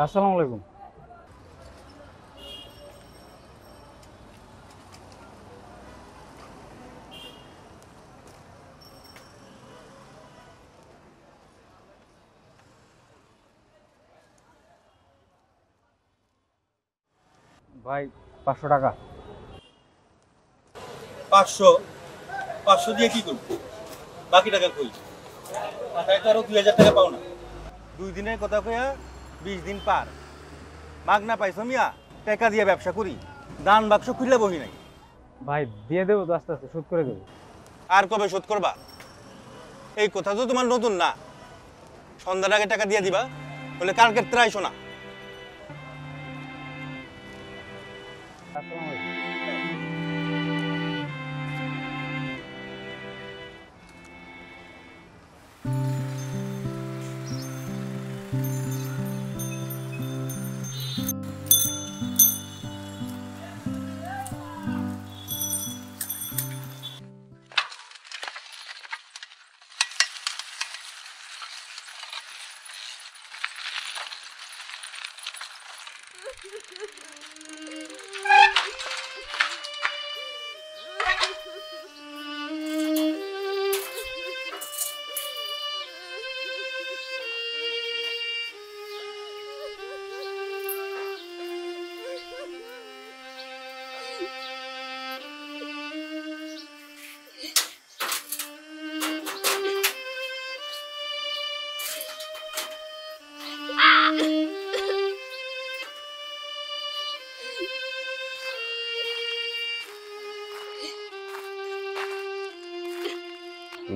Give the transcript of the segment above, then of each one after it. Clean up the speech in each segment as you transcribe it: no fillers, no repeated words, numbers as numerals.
আসসালামু আলাইকুম। ভাই 500 টাকা। 500 500 দিয়ে কি করবো? বাকি টাকা কই? তাই তো আরো 2000 টাকা পাও না। 2 দিনের কথা কইয়া 20 দিন পার। মাগনা পাইছো মিয়া, টাকা দিয়ে ব্যবসা করি, দান বাক্স খুলে বহি নাই। ভাই দিয়ে দেবো তো, আস্তে আস্তে শোধ করে দেবো। আর কবে শোধ করবা? এই কথা তো তোমার নতুন না। সন্ধ্যার আগে টাকা দিয়ে দিবা, বলে কালকে ত্রাইশো না। আসসালামু আলাইকুম।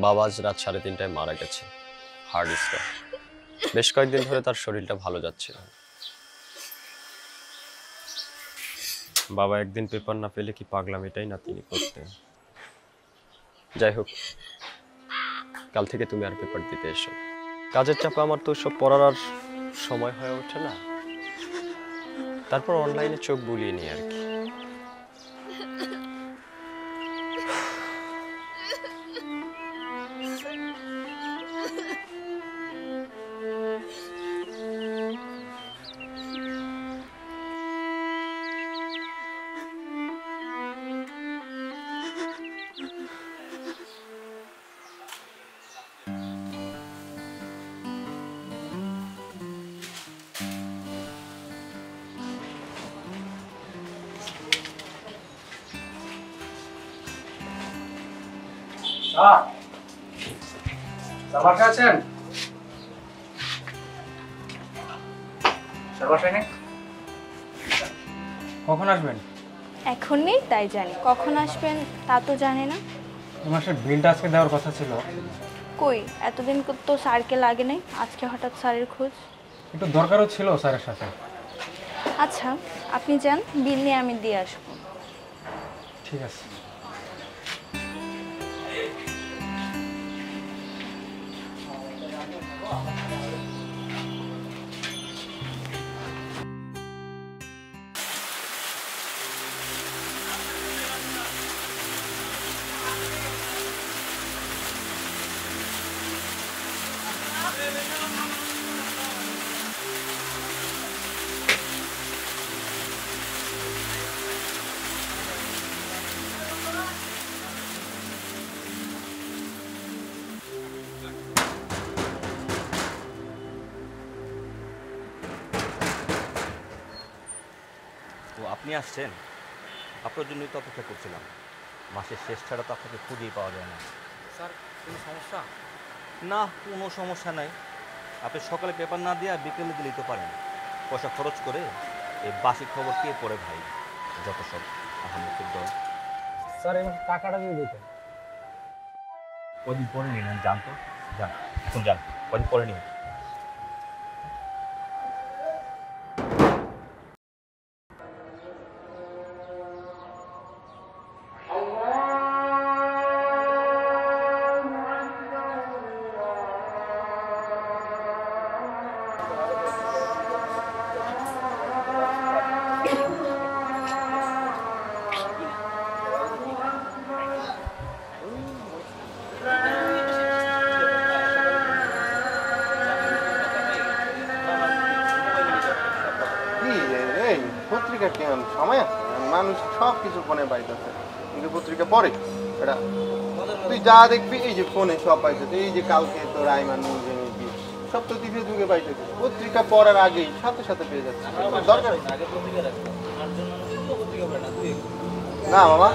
বাবা আজ রাত 3:30টায় মারা গেছে, হার্ট স্ট্রোক। বেশ কয়েকদিন ধরে তার শরীরটা ভালো যাচ্ছে না। বাবা একদিন পেপার না পেলে কি পাগলামিটাই না তিনি করতেন। যাই হোক, কাল থেকে তুমি আর পেপার দিতে এসো। কাজের চাপে আমার তো সব পড়ার আর সময় হয়ে ওঠে না, তারপর অনলাইনে চোখ বুলিয়ে নিই আর কি। বাসায় আছেন? বাসায় নেই? কখন আসবেন? এখন নেই তাই জানি, কখন আসবেন তা তো জানি না। এই মাসের বিলটা আজকে দেওয়ার কথা ছিল। কই এতদিন তো স্যারকে লাগে নাই, আজকে হঠাৎ স্যারের খোঁজ? একটু দরকারও ছিল স্যারের সাথে। আচ্ছা আপনি যান, বিল নিয়ে আমি দিয়ে আসবো। ঠিক আছে। তো আপনি আসছেন, আপনার জন্যই তো অপেক্ষা করছিলাম। মাসের শেষ ছাড়া তো আপনাকে খুঁজেই পাওয়া যায় না। স্যার কোনো সমস্যা? না, কোনো সমস্যা নাই। আপনি সকালে পেপার না দিয়ে বিকেলে দিলেই তো পারেন। পয়সা খরচ করে এই বাসি খবর কে পড়ে ভাই? যত সব আহমেদের দল। স্যার এই মাসে টাকাটা দিয়ে দিতেন। কদিন পরে নিন, জানতো যান, এখন যান, কদিন পরে নিন। পত্রিকা কি সময় আছে? মানুষ সব কিছু ফোনে পাইতেছে, কিন্তু পত্রিকা পড়ে এটা তুই যা দেখবি এই যে ফোনে সব পাইতেছে। এই যে কালকে তোর আইমান নিউজে নিবি সব তো টিভি যুগে পাইতেছে, পত্রিকা পড়ার আগেই সাথে সাথে পেয়ে যাচ্ছে। দরকার না মামা,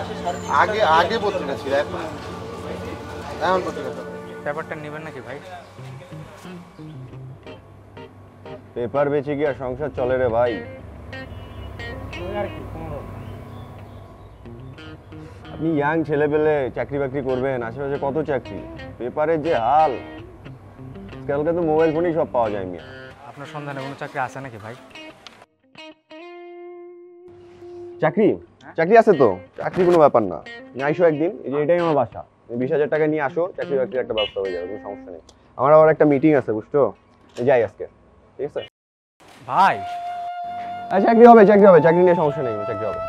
আগে আগে পত্রিকা ছিল, এখন এখন পত্রিকা চলে। ব্যাপারটা নেবেন নাকি ভাই? পেপার বেচে কি আর সংসার চলে রে ভাই? ওই আর কি কোনো আপনি ইয়াং ছেলে পেলে চাকরি বাকরি করবেন, আশেপাশে কত চাকরি, পেপারের যে হাল, কালকে তো মোবাইল ফোনেই সব পাওয়া যায় মিয়া। আপনার সন্ধানে কোনো চাকরি আছে নাকি ভাই? চাকরি চাকরি আছে তো, চাকরি কোনো ব্যাপার না। নিয়ে আইসো একদিন, এই যে এটাই আমার বাসা, 20,000 টাকা নিয়ে আসো, চাকরি বাকরির একটা ব্যবস্থা হয়ে যাবে, কোনো সমস্যা নেই। আমার আবার একটা মিটিং আছে বুঝছো, যাই আজকে, ঠিক আছে? ভাই চাকরি হবে, চাকরি হবে, চাকরি নিয়ে সমস্যা নেই, চাকরি হবে।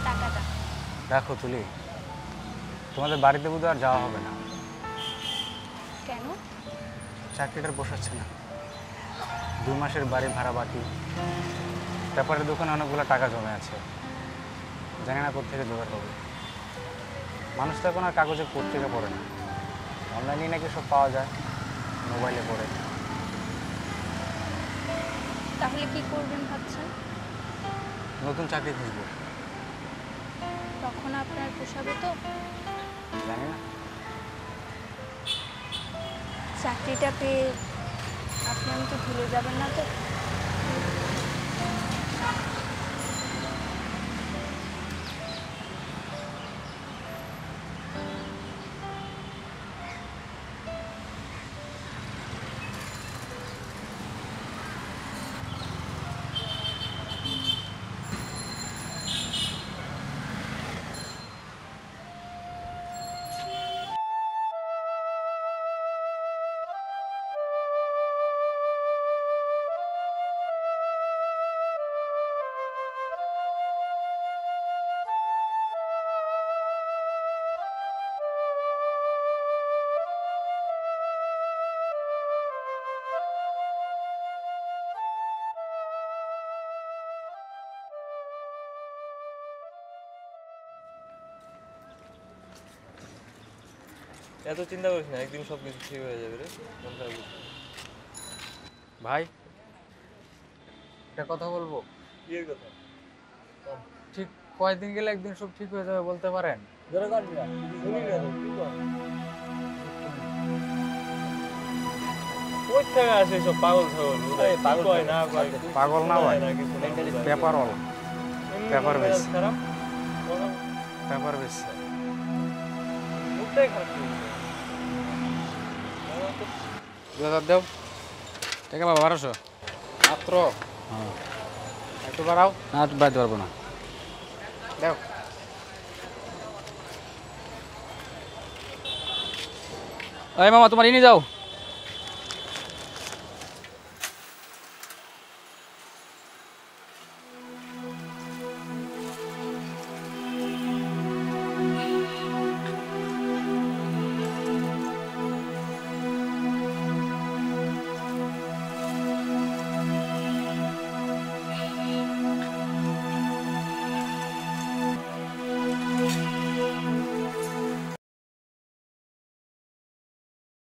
টাকাটা দেখো তুলি, তোমাদের বাড়িতে বোধহয় আর যাওয়া হবে না। কেন? চাকরিটার বসাচ্ছে না, 2 মাসের বাড়ি ভাড়া বাকি, পেপারের দোকানে অনেকগুলো টাকা জমে আছে, জানি না কোথা থেকে জোগাড় হবে। মানুষ তো এখন আর কাগজে পত্রিকা পড়ে না, অনলাইনে নাকি সব পাওয়া যায়, মোবাইলে পড়ে। তাহলে কি করবেন ভাবছেন? নতুন চাকরি খুঁজবো। তখন আপনার পোষাবে তো? জানি না। চাকরিটা পেয়ে আপনি আমাকে ভুলে যাবেন না তো? এত চিন্তা করিস না, একদিন সব কিছু ঠিক হয়ে যাবে রে। ভাই একটা কথা বলবো। কি কথা? ঠিক কয়দিন গেলে একদিন সব ঠিক হয়ে যাবে বলতে পারেন? জোরে কাটবি না, শুনি না তো, কি কর? কই থেকে আসে সব পাগল ছাগল? পাগল কয় না, কয় পাগল না ভাই, পেপারওয়ালা, পেপার বেচ, খারাপ পেপার বেচছে। মুখটাই খারাপ। 2000 দেও। টাকা বাবা 1200 মাত্র। হ্যাঁ একটু বাড়াও। না বাড়াতে পারবো না, দেও। ওই মামা তোমার ইনি যাও।